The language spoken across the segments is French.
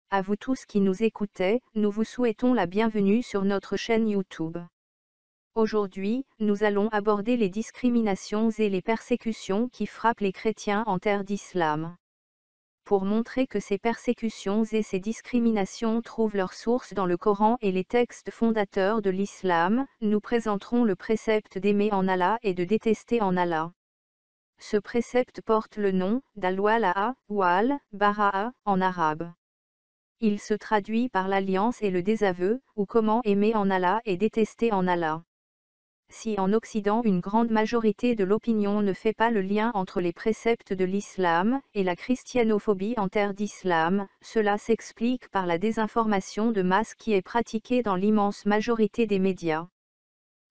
À vous tous qui nous écoutez, nous vous souhaitons la bienvenue sur notre chaîne YouTube. Aujourd'hui, nous allons aborder les discriminations et les persécutions qui frappent les chrétiens en terre d'islam. Pour montrer que ces persécutions et ces discriminations trouvent leur source dans le Coran et les textes fondateurs de l'islam, nous présenterons le précepte d'aimer en Allah et de détester en Allah. Ce précepte porte le nom d'al-wala'a ou al-bara'a en arabe. Il se traduit par l'alliance et le désaveu, ou comment aimer en Allah et détester en Allah. Si en Occident une grande majorité de l'opinion ne fait pas le lien entre les préceptes de l'islam et la christianophobie en terre d'islam, cela s'explique par la désinformation de masse qui est pratiquée dans l'immense majorité des médias.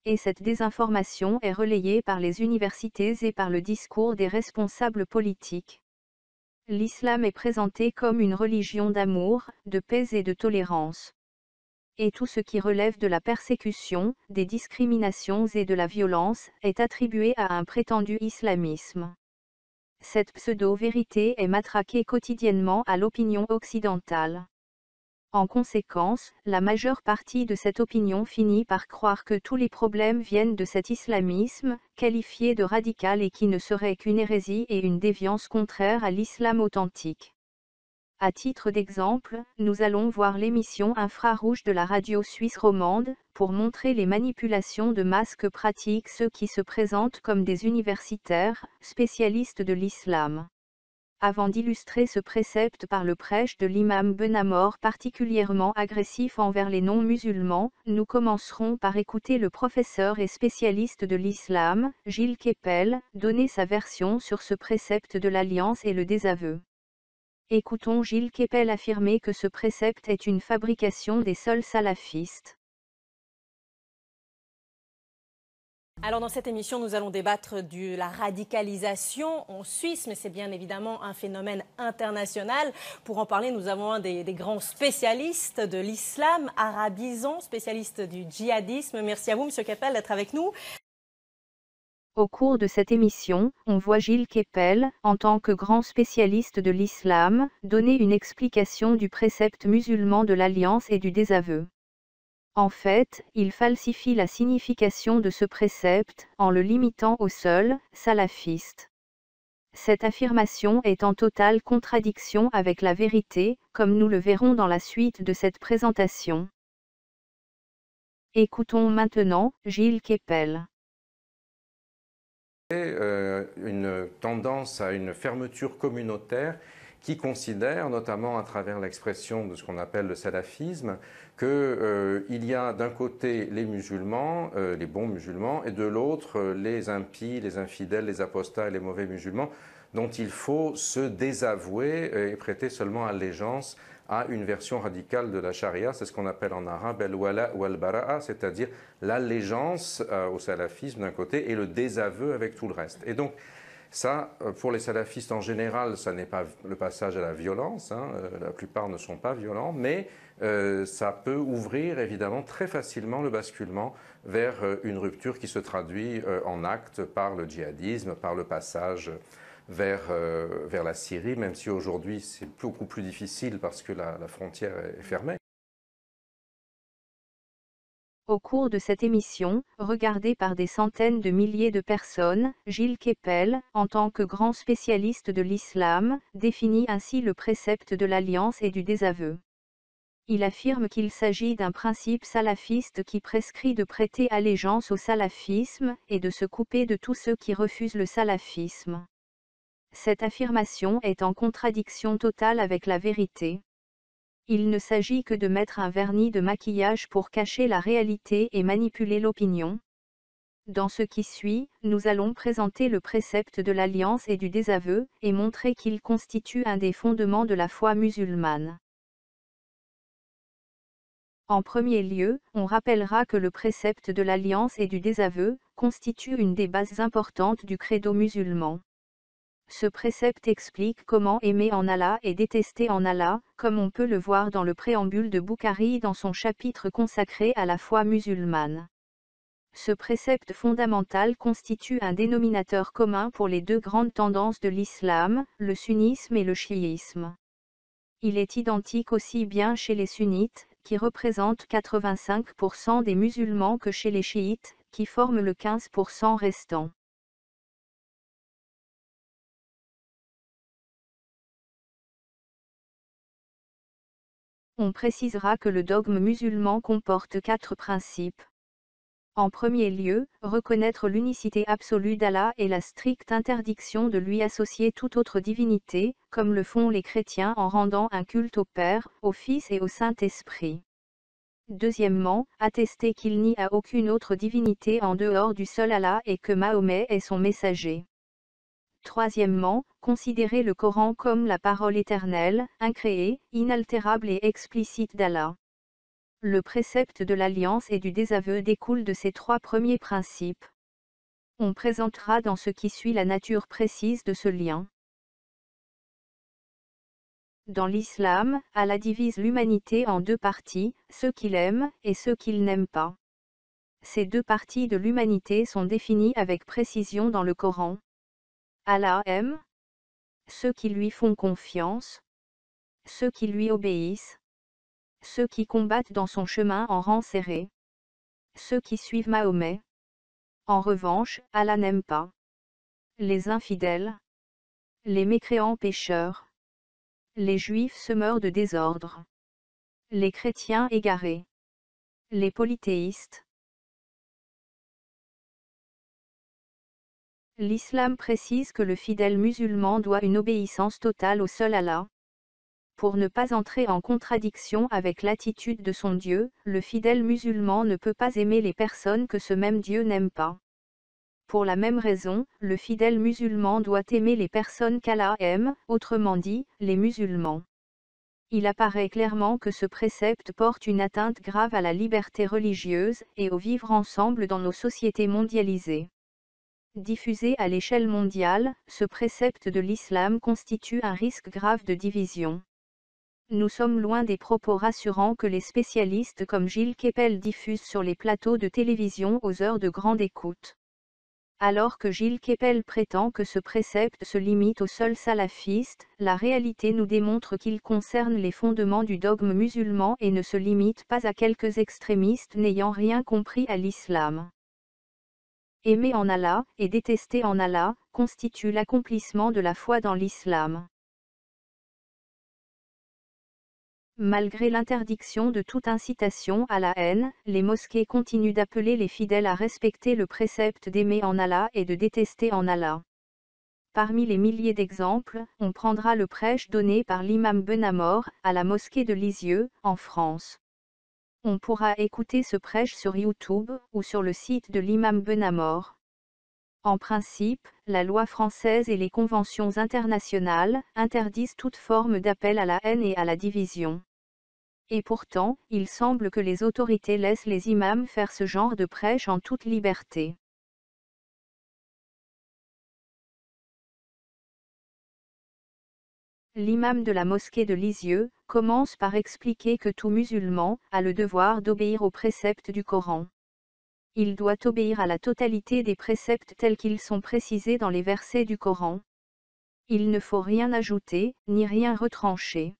Et cette désinformation est relayée par les universités et par le discours des responsables politiques. L'islam est présenté comme une religion d'amour, de paix et de tolérance. Et tout ce qui relève de la persécution, des discriminations et de la violence est attribué à un prétendu islamisme. Cette pseudo-vérité est matraquée quotidiennement à l'opinion occidentale. En conséquence, la majeure partie de cette opinion finit par croire que tous les problèmes viennent de cet islamisme, qualifié de radical et qui ne serait qu'une hérésie et une déviance contraire à l'islam authentique. À titre d'exemple, nous allons voir l'émission infrarouge de la radio suisse romande, pour montrer les manipulations de masse que pratiquent ceux qui se présentent comme des universitaires, spécialistes de l'islam. Avant d'illustrer ce précepte par le prêche de l'imam Benamor particulièrement agressif envers les non-musulmans, nous commencerons par écouter le professeur et spécialiste de l'islam, Gilles Kepel, donner sa version sur ce précepte de l'alliance et le désaveu. Écoutons Gilles Kepel affirmer que ce précepte est une fabrication des seuls salafistes. Alors dans cette émission, nous allons débattre de la radicalisation en Suisse, mais c'est bien évidemment un phénomène international. Pour en parler, nous avons un des grands spécialistes de l'islam arabisant, spécialiste du djihadisme. Merci à vous, Monsieur Kepel, d'être avec nous. Au cours de cette émission, on voit Gilles Kepel, en tant que grand spécialiste de l'islam, donner une explication du précepte musulman de l'alliance et du désaveu. En fait, il falsifie la signification de ce précepte, en le limitant aux seuls salafistes. Cette affirmation est en totale contradiction avec la vérité, comme nous le verrons dans la suite de cette présentation. Écoutons maintenant Gilles Kepel. Une tendance à une fermeture communautaire qui considère, notamment à travers l'expression de ce qu'on appelle le salafisme, qu'il y a d'un côté les musulmans, les bons musulmans, et de l'autre les impies, les infidèles, les apostats et les mauvais musulmans, dont il faut se désavouer et prêter seulement allégeance à une version radicale de la charia, c'est ce qu'on appelle en arabe al-wala ou al-bara'a, c'est-à-dire l'allégeance au salafisme d'un côté et le désaveu avec tout le reste. Et donc, ça, pour les salafistes en général, ça n'est pas le passage à la violence, la plupart ne sont pas violents, mais ça peut ouvrir évidemment très facilement le basculement vers une rupture qui se traduit en actes par le djihadisme, par le passage vers la Syrie, même si aujourd'hui c'est beaucoup plus difficile parce que la frontière est fermée. Au cours de cette émission, regardée par des centaines de milliers de personnes, Gilles Kepel, en tant que grand spécialiste de l'islam, définit ainsi le précepte de l'alliance et du désaveu. Il affirme qu'il s'agit d'un principe salafiste qui prescrit de prêter allégeance au salafisme et de se couper de tous ceux qui refusent le salafisme. Cette affirmation est en contradiction totale avec la vérité. Il ne s'agit que de mettre un vernis de maquillage pour cacher la réalité et manipuler l'opinion. Dans ce qui suit, nous allons présenter le précepte de l'alliance et du désaveu, et montrer qu'il constitue un des fondements de la foi musulmane. En premier lieu, on rappellera que le précepte de l'alliance et du désaveu constitue une des bases importantes du credo musulman. Ce précepte explique comment aimer en Allah et détester en Allah, comme on peut le voir dans le préambule de Boukhari dans son chapitre consacré à la foi musulmane. Ce précepte fondamental constitue un dénominateur commun pour les deux grandes tendances de l'islam, le sunnisme et le chiisme. Il est identique aussi bien chez les sunnites, qui représentent 85% des musulmans, que chez les chiites, qui forment le 15% restant. On précisera que le dogme musulman comporte 4 principes. En premier lieu, reconnaître l'unicité absolue d'Allah et la stricte interdiction de lui associer toute autre divinité, comme le font les chrétiens en rendant un culte au Père, au Fils et au Saint-Esprit. Deuxièmement, attester qu'il n'y a aucune autre divinité en dehors du seul Allah et que Mahomet est son messager. Troisièmement, considérer le Coran comme la parole éternelle, incréée, inaltérable et explicite d'Allah. Le précepte de l'alliance et du désaveu découle de ces 3 premiers principes. On présentera dans ce qui suit la nature précise de ce lien. Dans l'islam, Allah divise l'humanité en 2 parties, ceux qu'il aime et ceux qu'il n'aime pas. Ces 2 parties de l'humanité sont définies avec précision dans le Coran. Allah aime ceux qui lui font confiance, ceux qui lui obéissent, ceux qui combattent dans son chemin en rang serré, ceux qui suivent Mahomet. En revanche, Allah n'aime pas les infidèles, les mécréants pécheurs, les juifs semeurs de désordre, les chrétiens égarés, les polythéistes. L'islam précise que le fidèle musulman doit une obéissance totale au seul Allah. Pour ne pas entrer en contradiction avec l'attitude de son Dieu, le fidèle musulman ne peut pas aimer les personnes que ce même Dieu n'aime pas. Pour la même raison, le fidèle musulman doit aimer les personnes qu'Allah aime, autrement dit, les musulmans. Il apparaît clairement que ce précepte porte une atteinte grave à la liberté religieuse et au vivre ensemble dans nos sociétés mondialisées. Diffusé à l'échelle mondiale, ce précepte de l'islam constitue un risque grave de division. Nous sommes loin des propos rassurants que les spécialistes comme Gilles Kepel diffusent sur les plateaux de télévision aux heures de grande écoute. Alors que Gilles Kepel prétend que ce précepte se limite aux seuls salafistes, la réalité nous démontre qu'il concerne les fondements du dogme musulman et ne se limite pas à quelques extrémistes n'ayant rien compris à l'islam. Aimer en Allah et détester en Allah constitue l'accomplissement de la foi dans l'islam. Malgré l'interdiction de toute incitation à la haine, les mosquées continuent d'appeler les fidèles à respecter le précepte d'aimer en Allah et de détester en Allah. Parmi les milliers d'exemples, on prendra le prêche donné par l'imam Benamor à la mosquée de Lisieux, en France. On pourra écouter ce prêche sur YouTube ou sur le site de l'imam Benamor. En principe, la loi française et les conventions internationales interdisent toute forme d'appel à la haine et à la division. Et pourtant, il semble que les autorités laissent les imams faire ce genre de prêche en toute liberté. L'imam de la mosquée de Lisieux commence par expliquer que tout musulman a le devoir d'obéir aux préceptes du Coran. Il doit obéir à la totalité des préceptes tels qu'ils sont précisés dans les versets du Coran. Il ne faut rien ajouter, ni rien retrancher.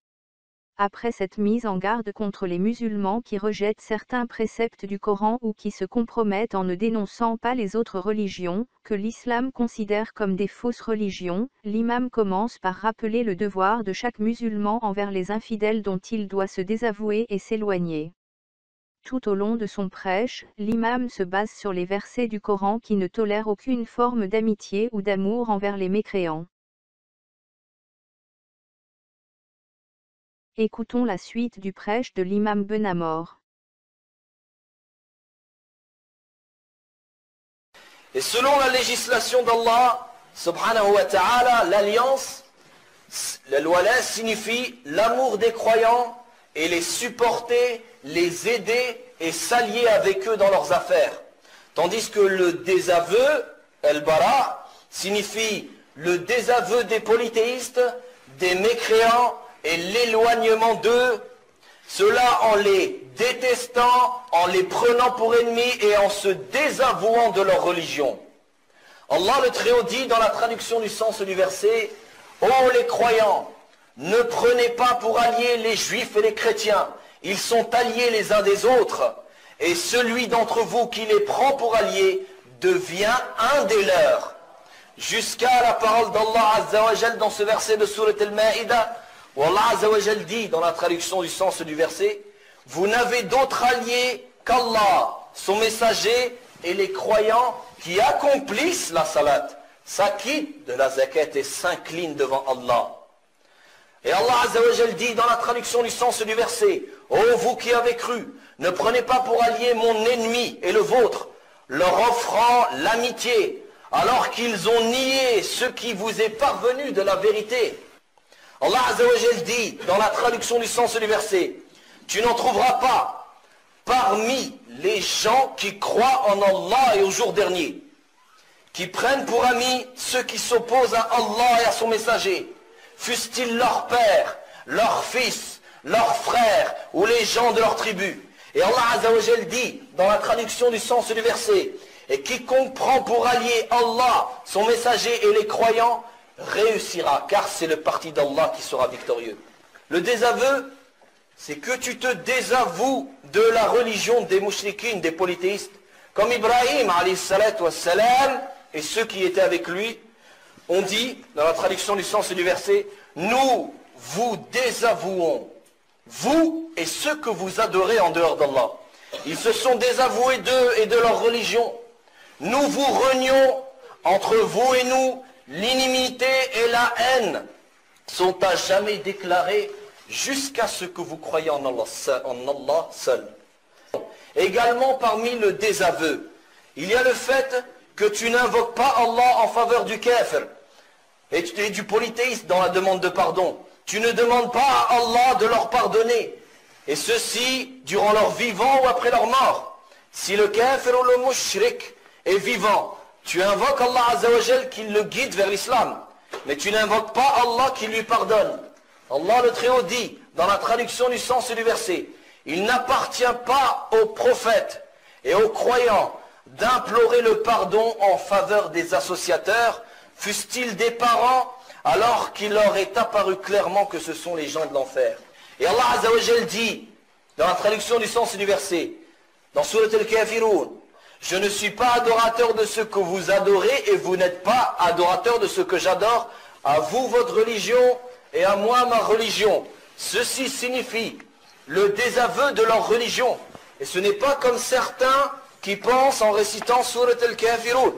Après cette mise en garde contre les musulmans qui rejettent certains préceptes du Coran ou qui se compromettent en ne dénonçant pas les autres religions, que l'islam considère comme des fausses religions, l'imam commence par rappeler le devoir de chaque musulman envers les infidèles dont il doit se désavouer et s'éloigner. Tout au long de son prêche, l'imam se base sur les versets du Coran qui ne tolèrent aucune forme d'amitié ou d'amour envers les mécréants. Écoutons la suite du prêche de l'imam Benamor. Et selon la législation d'Allah, subhanahu wa ta'ala, l'alliance, le wala signifie l'amour des croyants et les supporter, les aider et s'allier avec eux dans leurs affaires. Tandis que le désaveu, al-bara, signifie le désaveu des polythéistes, des mécréants et l'éloignement d'eux, cela en les détestant, en les prenant pour ennemis et en se désavouant de leur religion. Allah le Très-Haut dit dans la traduction du sens du verset: « Ô les croyants, ne prenez pas pour alliés les juifs et les chrétiens. Ils sont alliés les uns des autres. Et celui d'entre vous qui les prend pour alliés devient un des leurs. Jusqu'à la parole d'Allah Azza wa Jal dans ce verset de Surat Al-Ma'idah, où Allah Azza wa Jal dit, dans la traduction du sens du verset, « Vous n'avez d'autre allié qu'Allah, son messager et les croyants qui accomplissent la salat, s'acquittent de la zakat et s'inclinent devant Allah. » Et Allah Azza wa Jal dit dans la traduction du sens du verset, « Ô vous qui avez cru, ne prenez pas pour allié mon ennemi et le vôtre, leur offrant l'amitié, alors qu'ils ont nié ce qui vous est parvenu de la vérité. » Allah Azza wa Jal dit dans la traduction du sens du verset, « Tu n'en trouveras pas parmi les gens qui croient en Allah et au jour dernier, qui prennent pour amis ceux qui s'opposent à Allah et à son messager, fussent-ils leur père, leur fils, leurs frères ou les gens de leur tribu. » Et Allah Azza wa Jal dit dans la traduction du sens du verset, « Et quiconque prend pour allié Allah, son messager et les croyants, réussira, car c'est le parti d'Allah qui sera victorieux. » Le désaveu, c'est que tu te désavoues de la religion des mouchrikines, des polythéistes, comme Ibrahim alayhi salatu wassalam et ceux qui étaient avec lui ont dit, dans la traduction du sens du verset, « Nous vous désavouons, vous et ceux que vous adorez en dehors d'Allah. » Ils se sont désavoués d'eux et de leur religion. Nous vous renions entre vous et nous, l'inimité et la haine sont à jamais déclarées jusqu'à ce que vous croyez en Allah seul. Également parmi le désaveu, il y a le fait que tu n'invoques pas Allah en faveur du kafir et du polythéiste dans la demande de pardon. Tu ne demandes pas à Allah de leur pardonner, et ceci durant leur vivant ou après leur mort. Si le kafir ou le mushrik est vivant, tu invoques Allah Azza wa Jal qui le guide vers l'islam, mais tu n'invoques pas Allah qui lui pardonne. Allah le Très-Haut dit, dans la traduction du sens du verset, « Il n'appartient pas aux prophètes et aux croyants d'implorer le pardon en faveur des associateurs, fussent-ils des parents, alors qu'il leur est apparu clairement que ce sont les gens de l'enfer. » Et Allah Azza wa Jal dit, dans la traduction du sens du verset, dans Surat Al-Kafirun, « Je ne suis pas adorateur de ce que vous adorez et vous n'êtes pas adorateur de ce que j'adore. À vous votre religion et à moi ma religion. » Ceci signifie le désaveu de leur religion. Et ce n'est pas comme certains qui pensent en récitant Surat Al-Kafirun,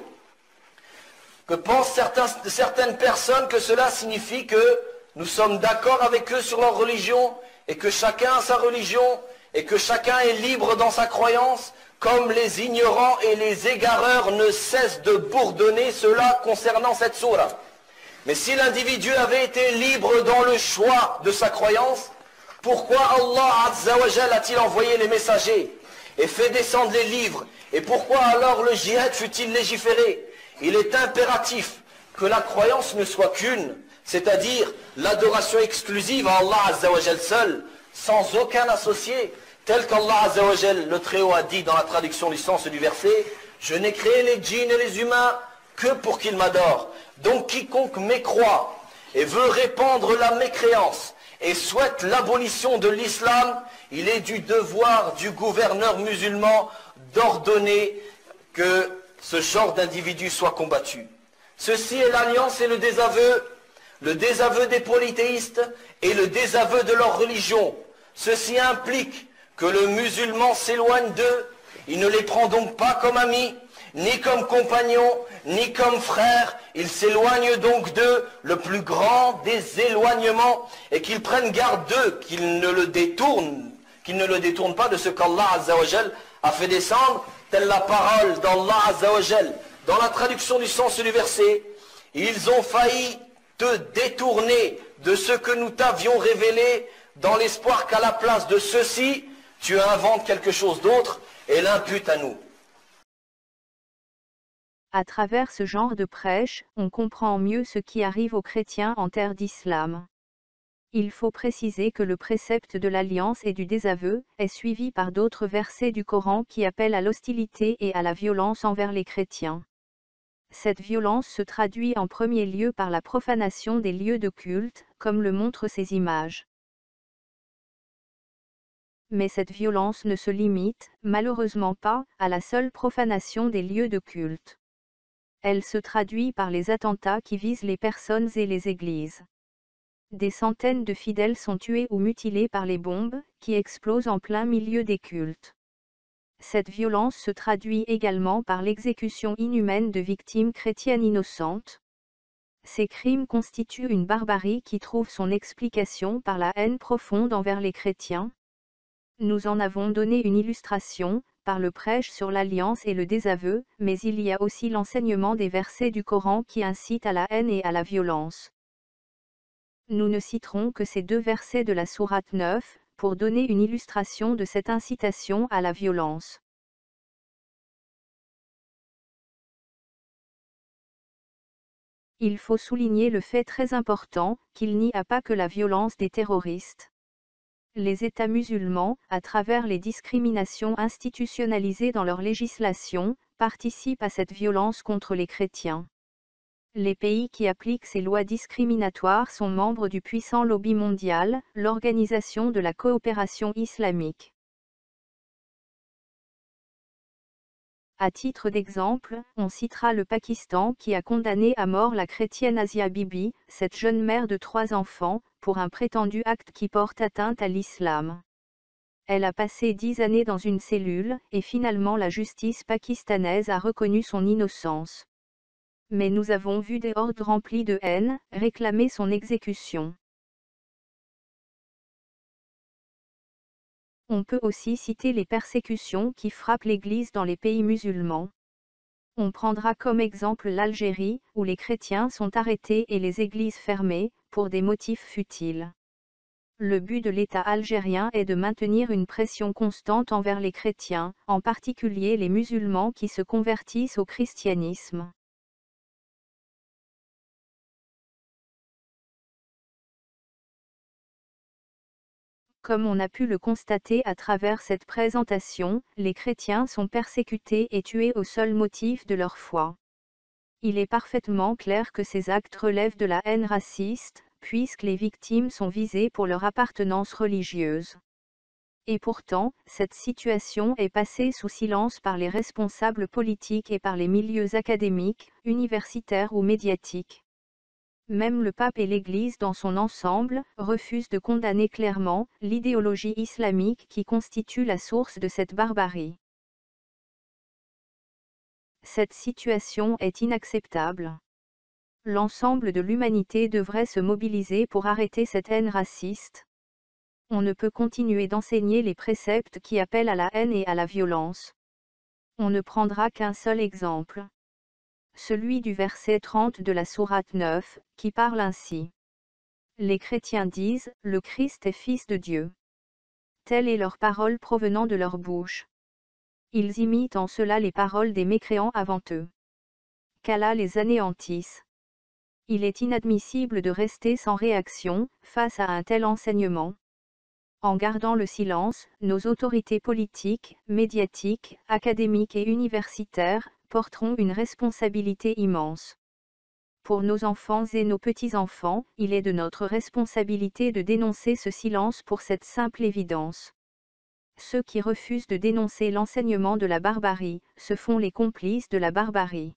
que pensent certaines personnes que cela signifie que nous sommes d'accord avec eux sur leur religion et que chacun a sa religion et que chacun est libre dans sa croyance, comme les ignorants et les égareurs ne cessent de bourdonner cela concernant cette sourate. Mais si l'individu avait été libre dans le choix de sa croyance, pourquoi Allah Azza wa Jal a-t-il envoyé les messagers et fait descendre les livres? Et pourquoi alors le djihad fut-il légiféré? Il est impératif que la croyance ne soit qu'une, c'est-à-dire l'adoration exclusive à Allah Azza wa Jal seul, sans aucun associé, tel qu'Allah Azza wa Jal, le Très-Haut, a dit dans la traduction du sens du verset, « Je n'ai créé les djinns et les humains que pour qu'ils m'adorent. » Donc quiconque mécroit et veut répandre la mécréance et souhaite l'abolition de l'islam, il est du devoir du gouverneur musulman d'ordonner que ce genre d'individu soit combattu. Ceci est l'alliance et le désaveu des polythéistes et le désaveu de leur religion. Ceci implique que le musulman s'éloigne d'eux, il ne les prend donc pas comme amis, ni comme compagnons, ni comme frères, il s'éloigne donc d'eux le plus grand des éloignements, et qu'ils prennent garde d'eux, qu'ils ne le détournent pas de ce qu'Allah Azza wa Jal a fait descendre, telle la parole d'Allah Azza wa Jal. Dans la traduction du sens du verset, ils ont failli te détourner de ce que nous t'avions révélé, dans l'espoir qu'à la place de ceci, tu inventes quelque chose d'autre et l'imputes à nous. À travers ce genre de prêche, on comprend mieux ce qui arrive aux chrétiens en terre d'islam. Il faut préciser que le précepte de l'alliance et du désaveu est suivi par d'autres versets du Coran qui appellent à l'hostilité et à la violence envers les chrétiens. Cette violence se traduit en premier lieu par la profanation des lieux de culte, comme le montrent ces images. Mais cette violence ne se limite, malheureusement pas, à la seule profanation des lieux de culte. Elle se traduit par les attentats qui visent les personnes et les églises. Des centaines de fidèles sont tués ou mutilés par les bombes, qui explosent en plein milieu des cultes. Cette violence se traduit également par l'exécution inhumaine de victimes chrétiennes innocentes. Ces crimes constituent une barbarie qui trouve son explication par la haine profonde envers les chrétiens. Nous en avons donné une illustration, par le prêche sur l'alliance et le désaveu, mais il y a aussi l'enseignement des versets du Coran qui incitent à la haine et à la violence. Nous ne citerons que ces 2 versets de la sourate 9, pour donner une illustration de cette incitation à la violence. Il faut souligner le fait très important, qu'il n'y a pas que la violence des terroristes. Les États musulmans, à travers les discriminations institutionnalisées dans leur législation, participent à cette violence contre les chrétiens. Les pays qui appliquent ces lois discriminatoires sont membres du puissant lobby mondial, l'Organisation de la coopération islamique. À titre d'exemple, on citera le Pakistan qui a condamné à mort la chrétienne Asia Bibi, cette jeune mère de 3 enfants, pour un prétendu acte qui porte atteinte à l'islam. Elle a passé 10 années dans une cellule, et finalement la justice pakistanaise a reconnu son innocence. Mais nous avons vu des hordes remplies de haine, réclamer son exécution. On peut aussi citer les persécutions qui frappent l'Église dans les pays musulmans. On prendra comme exemple l'Algérie, où les chrétiens sont arrêtés et les églises fermées, pour des motifs futiles. Le but de l'État algérien est de maintenir une pression constante envers les chrétiens, en particulier les musulmans qui se convertissent au christianisme. Comme on a pu le constater à travers cette présentation, les chrétiens sont persécutés et tués au seul motif de leur foi. Il est parfaitement clair que ces actes relèvent de la haine raciste, puisque les victimes sont visées pour leur appartenance religieuse. Et pourtant, cette situation est passée sous silence par les responsables politiques et par les milieux académiques, universitaires ou médiatiques. Même le pape et l'Église dans son ensemble refusent de condamner clairement l'idéologie islamique qui constitue la source de cette barbarie. Cette situation est inacceptable. L'ensemble de l'humanité devrait se mobiliser pour arrêter cette haine raciste. On ne peut continuer d'enseigner les préceptes qui appellent à la haine et à la violence. On ne prendra qu'un seul exemple. Celui du verset 30 de la sourate 9, qui parle ainsi. Les chrétiens disent, le Christ est fils de Dieu. Telle est leur parole provenant de leur bouche. Ils imitent en cela les paroles des mécréants avant eux. Qu'Allah les anéantisse. Il est inadmissible de rester sans réaction, face à un tel enseignement. En gardant le silence, nos autorités politiques, médiatiques, académiques et universitaires, porteront une responsabilité immense. Pour nos enfants et nos petits-enfants, il est de notre responsabilité de dénoncer ce silence pour cette simple évidence. Ceux qui refusent de dénoncer l'enseignement de la barbarie, se font les complices de la barbarie.